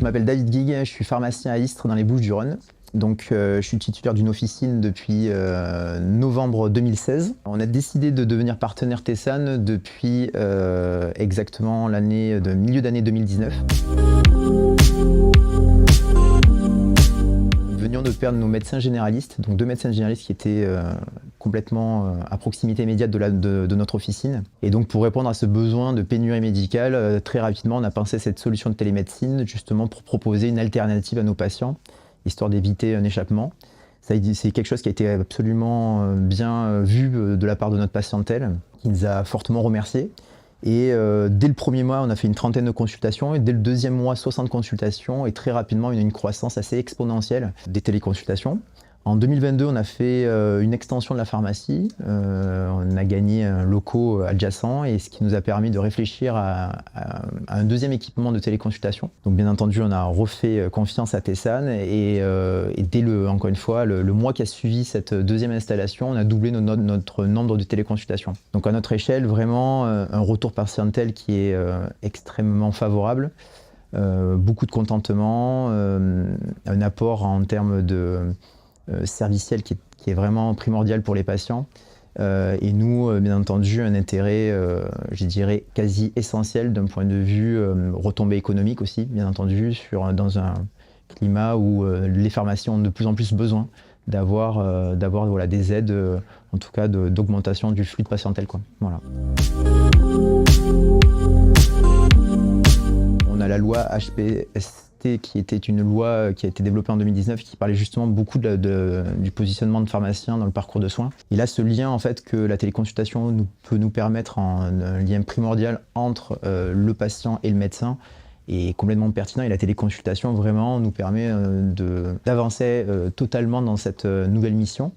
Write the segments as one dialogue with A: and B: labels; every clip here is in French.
A: Je m'appelle David Guigues, je suis pharmacien à Istres dans les Bouches-du-Rhône. Donc je suis titulaire d'une officine depuis novembre 2016. On a décidé de devenir partenaire Tessan depuis exactement milieu d'année 2019. Nous venions de perdre nos médecins généralistes, donc 2 médecins généralistes qui étaient complètement à proximité immédiate de notre officine. Et donc pour répondre à ce besoin de pénurie médicale, très rapidement on a pensé à cette solution de télémédecine justement pour proposer une alternative à nos patients, histoire d'éviter un échappement. C'est quelque chose qui a été absolument bien vu de la part de notre patientèle, qui nous a fortement remerciés. Et dès le premier mois, on a fait une trentaine de consultations, et dès le deuxième mois, 60 consultations, et très rapidement, une croissance assez exponentielle des téléconsultations. En 2022, on a fait une extension de la pharmacie, on a gagné un locaux adjacent, et ce qui nous a permis de réfléchir à un deuxième équipement de téléconsultation. Donc bien entendu, on a refait confiance à Tessan, et dès encore une fois, le mois qui a suivi cette deuxième installation, on a doublé notre nombre de téléconsultations. Donc à notre échelle, vraiment un retour patientèle qui est extrêmement favorable. Beaucoup de contentement, un apport en termes de serviciel qui est vraiment primordial pour les patients. Et nous, bien entendu, un intérêt, je dirais, quasi essentiel d'un point de vue retombée économique aussi, bien entendu, dans un climat où les pharmacies ont de plus en plus besoin d'avoir voilà, des aides, en tout cas d'augmentation du flux de patientèle, quoi. Voilà. On a la loi HPST qui était une loi qui a été développée en 2019 qui parlait justement beaucoup du positionnement de pharmaciens dans le parcours de soins. Et là, ce lien en fait que la téléconsultation peut nous permettre un lien primordial entre le patient et le médecin est complètement pertinent, et la téléconsultation vraiment nous permet d'avancer totalement dans cette nouvelle mission.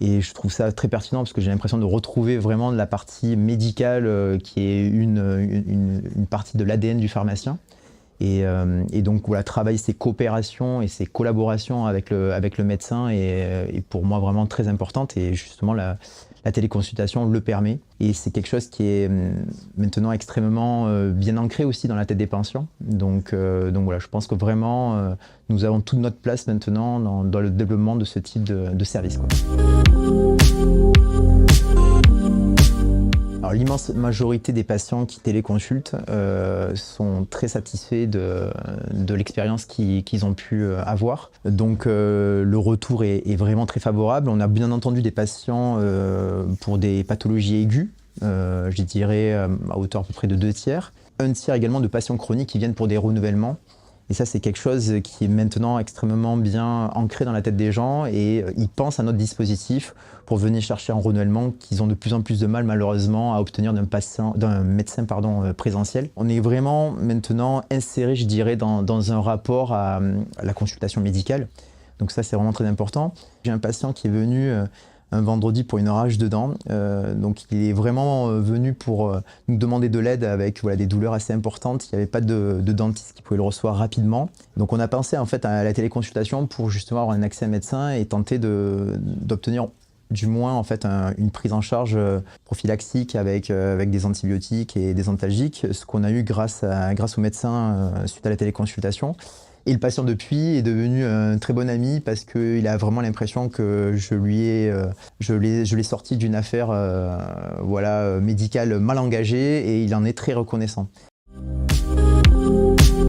A: Et je trouve ça très pertinent parce que j'ai l'impression de retrouver vraiment la partie médicale qui est une partie de l'ADN du pharmacien. Et donc voilà, travailler ces coopérations et ces collaborations avec le médecin est pour moi vraiment très importante, et justement la téléconsultation le permet. Et c'est quelque chose qui est maintenant extrêmement bien ancré aussi dans la tête des patients. Donc voilà, je pense que vraiment nous avons toute notre place maintenant dans le développement de ce type de service, quoi. Alors l'immense majorité des patients qui téléconsultent sont très satisfaits de l'expérience qu'ils ont pu avoir. Donc le retour est vraiment très favorable. On a bien entendu des patients pour des pathologies aiguës, je dirais à hauteur à peu près de 2/3. Un tiers également de patients chroniques qui viennent pour des renouvellements. Et ça, c'est quelque chose qui est maintenant extrêmement bien ancré dans la tête des gens, et ils pensent à notre dispositif pour venir chercher un renouvellement qu'ils ont de plus en plus de mal, malheureusement, à obtenir d'un médecin présentiel. On est vraiment maintenant inséré, je dirais, dans un rapport à la consultation médicale. Donc ça, c'est vraiment très important. J'ai un patient qui est venu un vendredi pour une rage de dents. Donc il est vraiment venu pour nous demander de l'aide avec voilà, des douleurs assez importantes. Il n'y avait pas de dentiste qui pouvait le recevoir rapidement. Donc on a pensé en fait à la téléconsultation pour justement avoir un accès à un médecin et tenter d'obtenir du moins en fait une prise en charge prophylaxique avec des antibiotiques et des antalgiques, ce qu'on a eu grâce au médecin suite à la téléconsultation. Et le patient depuis est devenu un très bon ami parce qu'il a vraiment l'impression que je l'ai sorti d'une affaire voilà, médicale mal engagée, et il en est très reconnaissant.